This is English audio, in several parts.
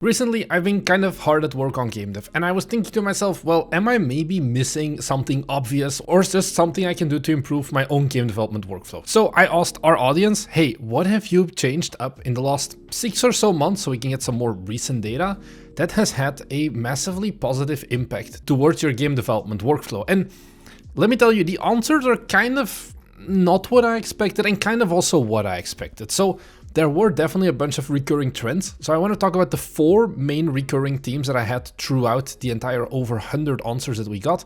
Recently, I've been kind of hard at work on game dev, and I was thinking to myself, well, am I maybe missing something obvious, or is there something I can do to improve my own game development workflow? So I asked our audience, hey, what have you changed up in the last 6 or so months, so we can get some more recent data, that has had a massively positive impact towards your game development workflow? And let me tell you, the answers are kind of not what I expected, and kind of also what I expected. So there were definitely a bunch of recurring trends. So I want to talk about the 4 main recurring themes that I had throughout the entire over 100 answers that we got,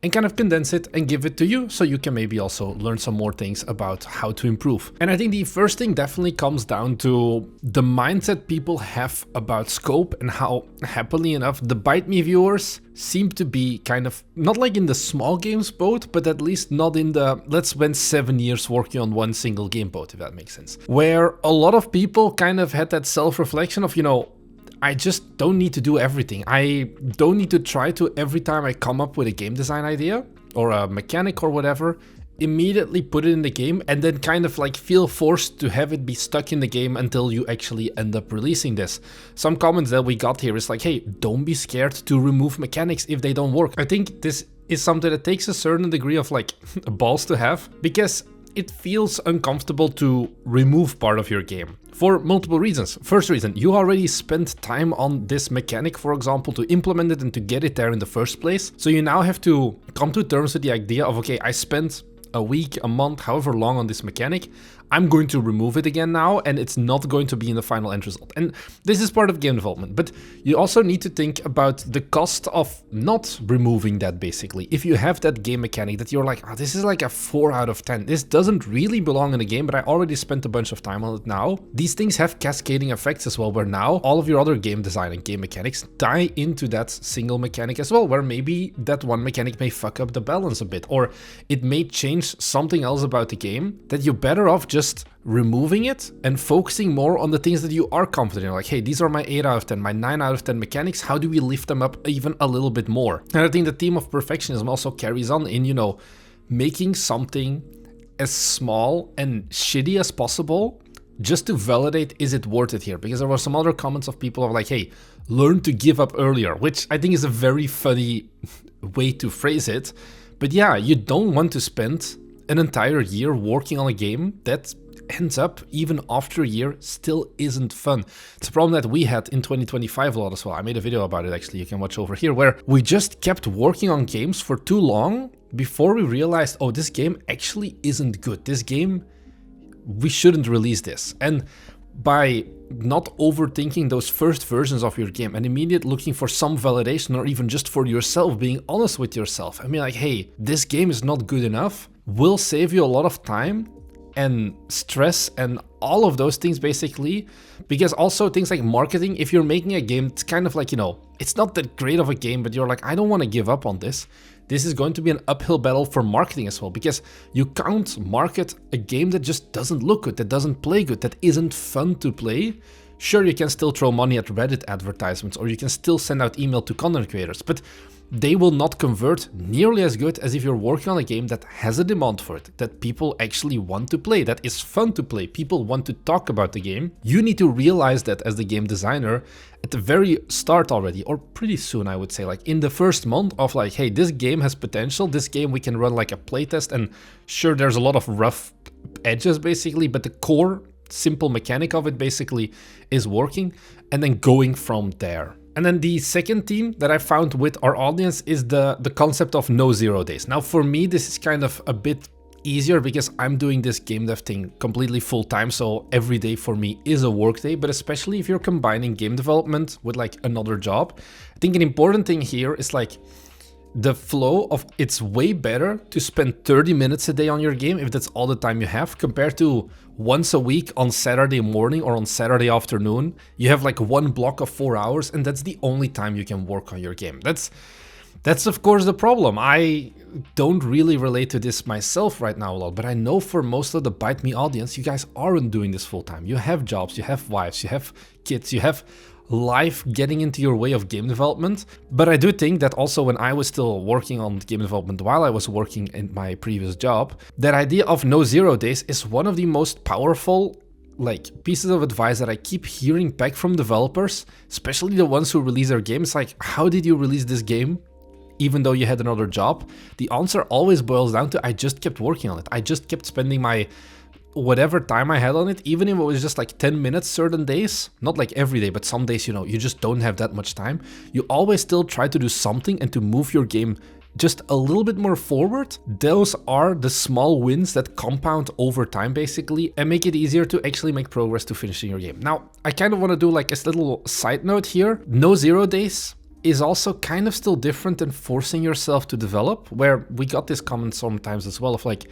and kind of condense it and give it to you so you can maybe also learn some more things about how to improve. And I think the first thing definitely comes down to the mindset people have about scope, and how, happily enough, the Bite Me viewers seem to be kind of not like in the small games boat, but at least not in the let's spend 7 years working on one single game boat, if that makes sense. Where a lot of people kind of had that self-reflection of, you know, I just don't need to do everything. I don't need to try to, every time I come up with a game design idea or a mechanic or whatever, immediately put it in the game and then kind of like feel forced to have it be stuck in the game until you actually end up releasing this. Some comments that we got here is like, hey, don't be scared to remove mechanics if they don't work. I think this is something that takes a certain degree of like balls to have, because it feels uncomfortable to remove part of your game for multiple reasons. First reason, you already spent time on this mechanic, for example, to implement it and to get it there in the first place. So you now have to come to terms with the idea of, okay, I spent a week, a month, however long on this mechanic, I'm going to remove it again now, and it's not going to be in the final end result. And this is part of game development, but you also need to think about the cost of not removing that, basically. If you have that game mechanic that you're like, oh, this is like a 4 out of 10, this doesn't really belong in the game, but I already spent a bunch of time on it now. These things have cascading effects as well, where now all of your other game design and game mechanics tie into that single mechanic as well, where maybe that one mechanic may fuck up the balance a bit, or it may change something else about the game that you're better off just removing it and focusing more on the things that you are confident in. Like, hey, these are my 8 out of 10, my 9 out of 10 mechanics. How do we lift them up even a little bit more? And I think the theme of perfectionism also carries on in, you know, making something as small and shitty as possible just to validate, is it worth it here? Because there were some other comments of people of like, hey, learn to give up earlier, which I think is a very funny way to phrase it. But yeah, you don't want to spend an entire year working on a game that ends up, even after a year, still isn't fun. It's a problem that we had in 2025 a lot as well. I made a video about it, actually, you can watch over here, where we just kept working on games for too long before we realized, oh, this game actually isn't good. This game, we shouldn't release this. And by not overthinking those first versions of your game and immediately looking for some validation, or even just for yourself, being honest with yourself, I mean, like, hey, this game is not good enough, will save you a lot of time and stress and all of those things, basically. Because also things like marketing, if you're making a game, it's kind of like, you know, it's not that great of a game, but you're like, I don't want to give up on this. This is going to be an uphill battle for marketing as well, because you can't market a game that just doesn't look good, that doesn't play good, that isn't fun to play. Sure, you can still throw money at Reddit advertisements, or you can still send out email to content creators, but they will not convert nearly as good as if you're working on a game that has a demand for it, that people actually want to play, that is fun to play, people want to talk about the game. You need to realize that as the game designer at the very start already, or pretty soon, I would say, like in the first month of like, hey, this game has potential, this game we can run like a playtest, and sure, there's a lot of rough edges basically, but the core simple mechanic of it basically is working, and then going from there. And then the second theme that I found with our audience is the concept of no 0 days. Now for me, this is kind of a bit easier because I'm doing this game dev thing completely full time, so every day for me is a work day, but especially if you're combining game development with like another job, I think an important thing here is like the flow of, it's way better to spend 30 minutes a day on your game if that's all the time you have, compared to once a week on Saturday morning or on Saturday afternoon. You have like one block of 4 hours and that's the only time you can work on your game. That's of course the problem. I don't really relate to this myself right now a lot, but I know for most of the Bite Me audience, you guys aren't doing this full time. You have jobs, you have wives, you have kids, you have life getting into your way of game development. But I do think that also when I was still working on game development while I was working in my previous job, that idea of no 0 days is one of the most powerful like pieces of advice that I keep hearing back from developers, especially the ones who release their games, like, how did you release this game even though you had another job? The answer always boils down to I just kept working on it. I just kept spending my whatever time I had on it, even if it was just like 10 minutes certain days, not like every day, but some days, you know, you just don't have that much time. You always still try to do something and to move your game just a little bit more forward. Those are the small wins that compound over time basically and make it easier to actually make progress to finishing your game. Now, I kind of want to do like a little side note here. No 0 days is also kind of still different than forcing yourself to develop, where we got this comment sometimes as well of like,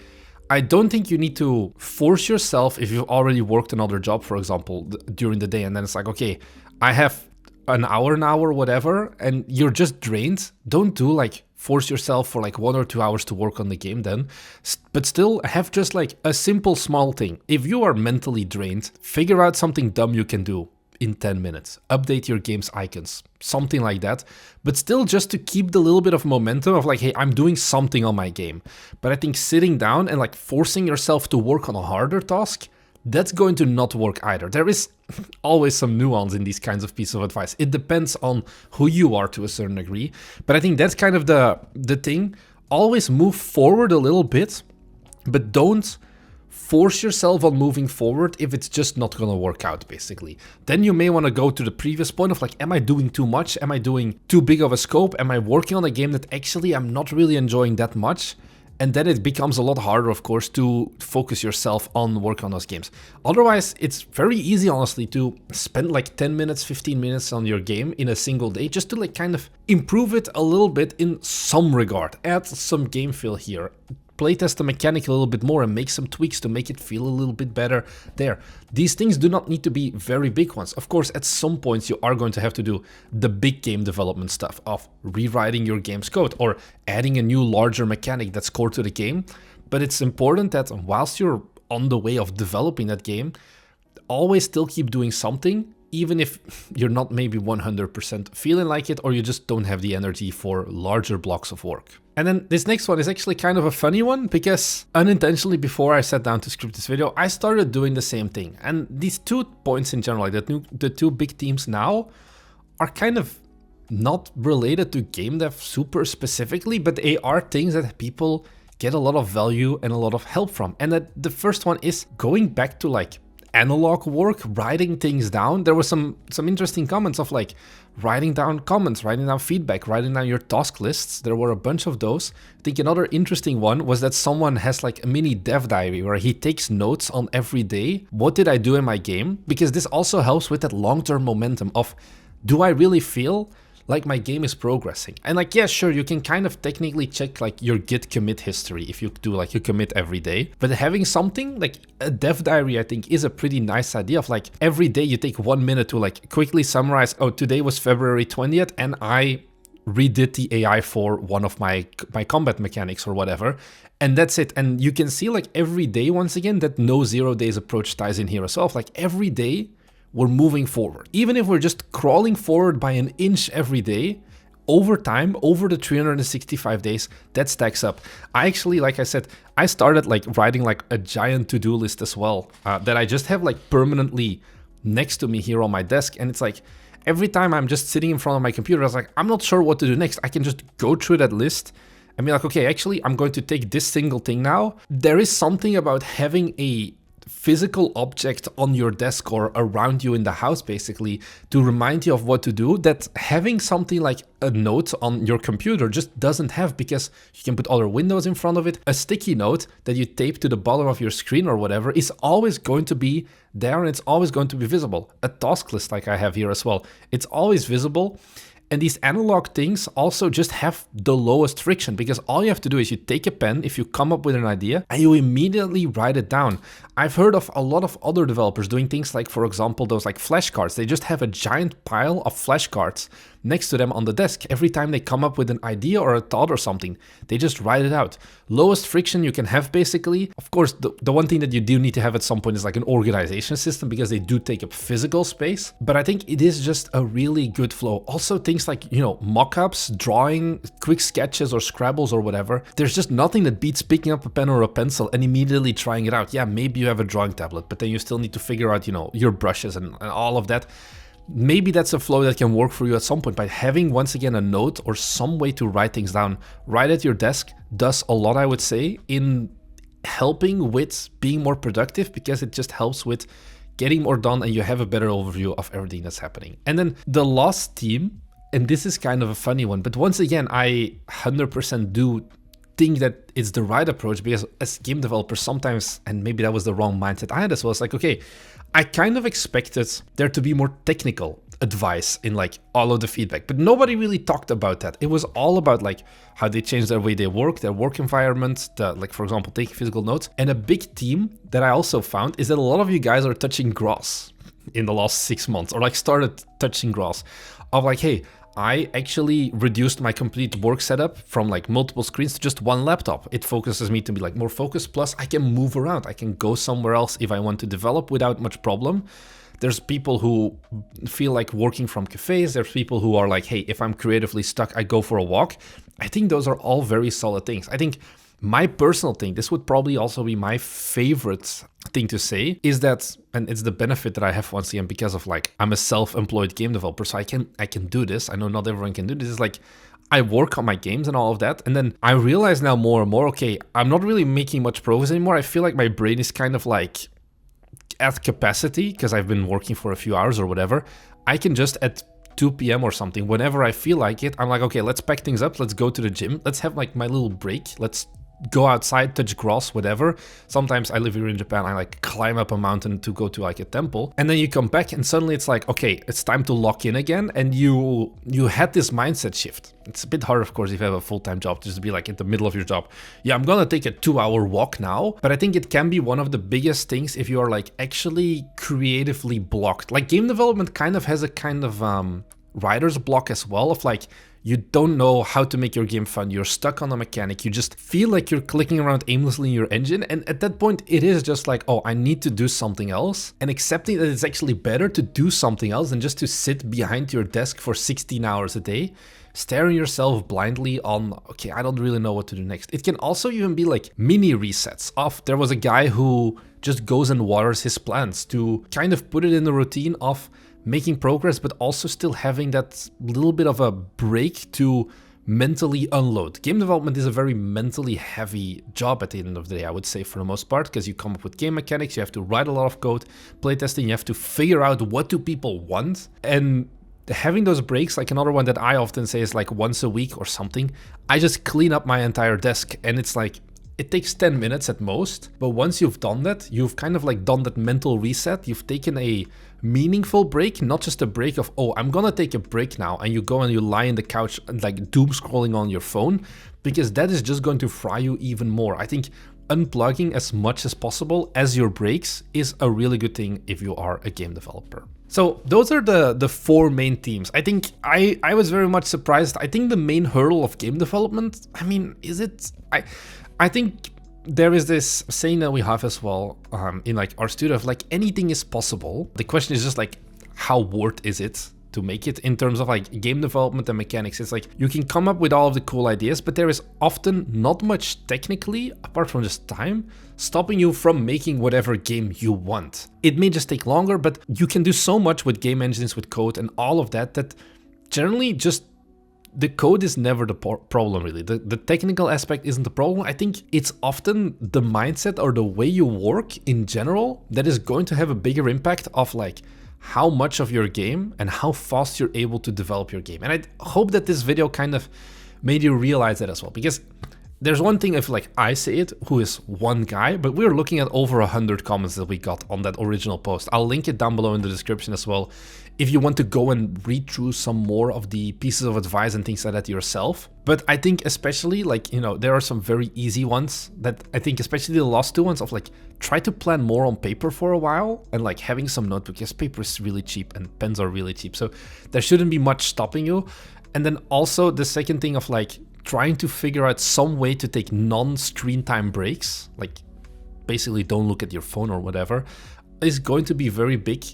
I don't think you need to force yourself if you've already worked another job, for example, during the day, and then it's like, okay, I have an hour now or whatever, and you're just drained. Don't do like force yourself for like 1 or 2 hours to work on the game then, but still have just like a simple small thing. If you are mentally drained, figure out something dumb you can do in 10 minutes. Update your game's icons, something like that, but still just to keep the little bit of momentum of like, hey, I'm doing something on my game. But I think sitting down and like forcing yourself to work on a harder task, that's going to not work either. There is always some nuance in these kinds of pieces of advice. It depends on who you are to a certain degree, but I think that's kind of the thing. Always move forward a little bit, but don't force yourself on moving forward if it's just not gonna work out, basically. Then you may want to go to the previous point of like, am I doing too much? Am I doing too big of a scope? Am I working on a game that actually I'm not really enjoying that much? And then it becomes a lot harder, of course, to focus yourself on work on those games. Otherwise, it's very easy, honestly, to spend like 10 minutes, 15 minutes on your game in a single day, just to like kind of improve it a little bit in some regard. Add some game feel here. Playtest the mechanic a little bit more and make some tweaks to make it feel a little bit better there. These things do not need to be very big ones. Of course, at some points you are going to have to do the big game development stuff of rewriting your game's code or adding a new larger mechanic that's core to the game. But it's important that whilst you're on the way of developing that game, always still keep doing something, even if you're not maybe 100% feeling like it or you just don't have the energy for larger blocks of work. And then this next one is actually kind of a funny one because unintentionally before I sat down to script this video, I started doing the same thing. And these 2 points in general, like the 2 big themes now are kind of not related to game dev super specifically, but they are things that people get a lot of value and a lot of help from. And that the first one is going back to like analog work, writing things down. There were some interesting comments of like writing down comments, writing down feedback, writing down your task lists. There were a bunch of those. I think another interesting one was that someone has like a mini dev diary where he takes notes on every day. What did I do in my game? Because this also helps with that long-term momentum of, do I really feel like my game is progressing? And like, yeah, sure, you can kind of technically check like your git commit history if you do like you commit every day, but having something like a dev diary, I think, is a pretty nice idea of like every day you take 1 minute to like quickly summarize, oh, today was February 20th and I redid the AI for one of my combat mechanics or whatever, and that's it. And you can see like every day, once again, that no 0 days approach ties in here as well. Like every day we're moving forward. Even if we're just crawling forward by an inch every day, over time, over the 365 days, that stacks up. I actually, like I said, I started like writing like a giant to-do list as well, that I just have like permanently next to me here on my desk. And it's like, every time I'm just sitting in front of my computer, I was like, I'm not sure what to do next. I can just go through that list and be like, okay, actually, I'm going to take this single thing now. There is something about having a physical object on your desk or around you in the house, basically, to remind you of what to do, that having something like a note on your computer just doesn't have, because you can put other windows in front of it. A sticky note that you tape to the bottom of your screen or whatever is always going to be there and it's always going to be visible. A task list like I have here as well, it's always visible. And these analog things also just have the lowest friction, because all you have to do is you take a pen if you come up with an idea and you immediately write it down. I've heard of a lot of other developers doing things like, for example, those like flashcards. They just have a giant pile of flashcards next to them on the desk. Every time they come up with an idea or a thought or something, they just write it out. Lowest friction you can have, basically. Of course, the one thing that you do need to have at some point is like an organization system, because they do take up physical space. But I think it is just a really good flow. Also things like, you know, mock-ups, drawing, quick sketches or Scrabbles or whatever. There's just nothing that beats picking up a pen or a pencil and immediately trying it out. Yeah, maybe you have a drawing tablet, but then you still need to figure out, you know, your brushes and all of that. Maybe that's a flow that can work for you at some point. By having, once again, a note or some way to write things down right at your desk does a lot, I would say, in helping with being more productive, because it just helps with getting more done and you have a better overview of everything that's happening. And then the last team, and this is kind of a funny one, but once again, I 100% do think that it's the right approach, because as game developers sometimes, and maybe that was the wrong mindset I had as well, it's like, okay, I kind of expected there to be more technical advice in like all of the feedback, but nobody really talked about that. It was all about like how they changed their way they work, their work environment, like for example, taking physical notes. And a big theme that I also found is that a lot of you guys are touching grass in the last 6 months, or like started touching grass of like, hey, I actually reduced my complete work setup from like multiple screens to just one laptop. It focuses me to be like more focused, plus I can move around. I can go somewhere else if I want to develop without much problem. There's people who feel like working from cafes. There's people who are like, hey, if I'm creatively stuck, I go for a walk. I think those are all very solid things. I think my personal thing, this would probably also be my favorite thing to say, is that, and it's the benefit that I have once again because of like, I'm a self-employed game developer, so I can do this. I know not everyone can do this. It's like, I work on my games and all of that, and then I realize now more and more, okay, I'm not really making much progress anymore. I feel like my brain is kind of like at capacity because I've been working for a few hours or whatever. I can just at 2 p.m. or something, whenever I feel like it, I'm like, okay, let's pack things up. Let's go to the gym. Let's have like my little break. Let's go outside, touch grass, whatever. Sometimes I live here in Japan, I like climb up a mountain to go to like a temple, and then you come back and suddenly it's like, okay, it's time to lock in again, and you had this mindset shift. It's a bit hard, of course, if you have a full-time job, just to be like in the middle of your job, yeah, I'm gonna take a 2-hour walk now. But I think it can be one of the biggest things if you are like actually creatively blocked. Like game development kind of has a kind of writer's block as well, of like, you don't know how to make your game fun. You're stuck on a mechanic. You just feel like you're clicking around aimlessly in your engine. And at that point, it is just like, oh, I need to do something else. And accepting that it's actually better to do something else than just to sit behind your desk for 16 hours a day, staring yourself blindly on, okay, I don't really know what to do next. It can also even be like mini resets of, there was a guy who just goes and waters his plants to kind of put it in the routine of making progress, but also still having that little bit of a break to mentally unload. Game development is a very mentally heavy job at the end of the day, I would say, for the most part, because you come up with game mechanics, you have to write a lot of code, playtesting, you have to figure out what do people want. And having those breaks, like another one that I often say is like once a week or something, I just clean up my entire desk, and it's like, it takes 10 minutes at most, but once you've done that, you've kind of like done that mental reset. You've taken a meaningful break, not just a break of, oh, I'm gonna take a break now, and you go and you lie in the couch and like doom scrolling on your phone, because that is just going to fry you even more. I think unplugging as much as possible as your breaks is a really good thing if you are a game developer. So those are the 4 main themes. I think I was very much surprised. I think the main hurdle of game development, I mean, is it... I think there is this saying that we have as well in like our studio of like, anything is possible. The question is just like, how worth is it to make it in terms of like game development and mechanics? It's like, you can come up with all of the cool ideas, but there is often not much technically, apart from just time, stopping you from making whatever game you want. It may just take longer, but you can do so much with game engines, with code and all of that, that generally just the code is never the problem, really. The technical aspect isn't the problem. I think it's often the mindset or the way you work in general that is going to have a bigger impact of like how much of your game and how fast you're able to develop your game. And I hope that this video kind of made you realize that as well, because there's one thing if like I say it, who is one guy, but we're looking at over 100 comments that we got on that original post. I'll link it down below in the description as well, if you want to go and read through some more of the pieces of advice and things like that yourself. But I think especially like, you know, there are some very easy ones that I think, especially the last two ones of like, try to plan more on paper for a while and like having some notebook. Yes, paper is really cheap and pens are really cheap. So there shouldn't be much stopping you. And then also the second thing of like trying to figure out some way to take non-screen time breaks, like basically don't look at your phone or whatever, is going to be very big.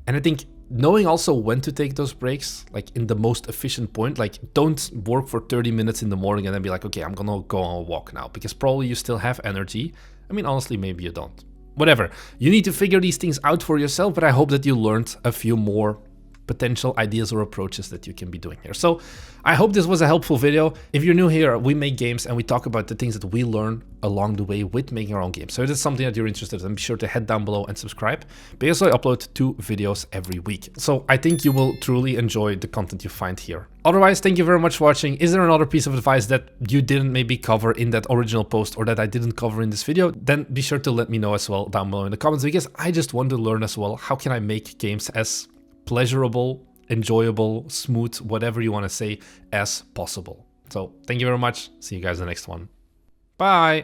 And I think knowing also when to take those breaks, like in the most efficient point, like don't work for 30 minutes in the morning and then be like, okay, I'm gonna go on a walk now, because probably you still have energy. I mean, honestly, maybe you don't. Whatever. You need to figure these things out for yourself, but I hope that you learned a few more potential ideas or approaches that you can be doing here. So I hope this was a helpful video. If you're new here, we make games and we talk about the things that we learn along the way with making our own games. So if it's something that you're interested in, be sure to head down below and subscribe. But also I upload 2 videos every week. So I think you will truly enjoy the content you find here. Otherwise, thank you very much for watching. Is there another piece of advice that you didn't maybe cover in that original post or that I didn't cover in this video? Then be sure to let me know as well down below in the comments, because I just want to learn as well, how can I make games as pleasurable, enjoyable, smooth, whatever you want to say, as possible. So thank you very much. See you guys in the next one. Bye.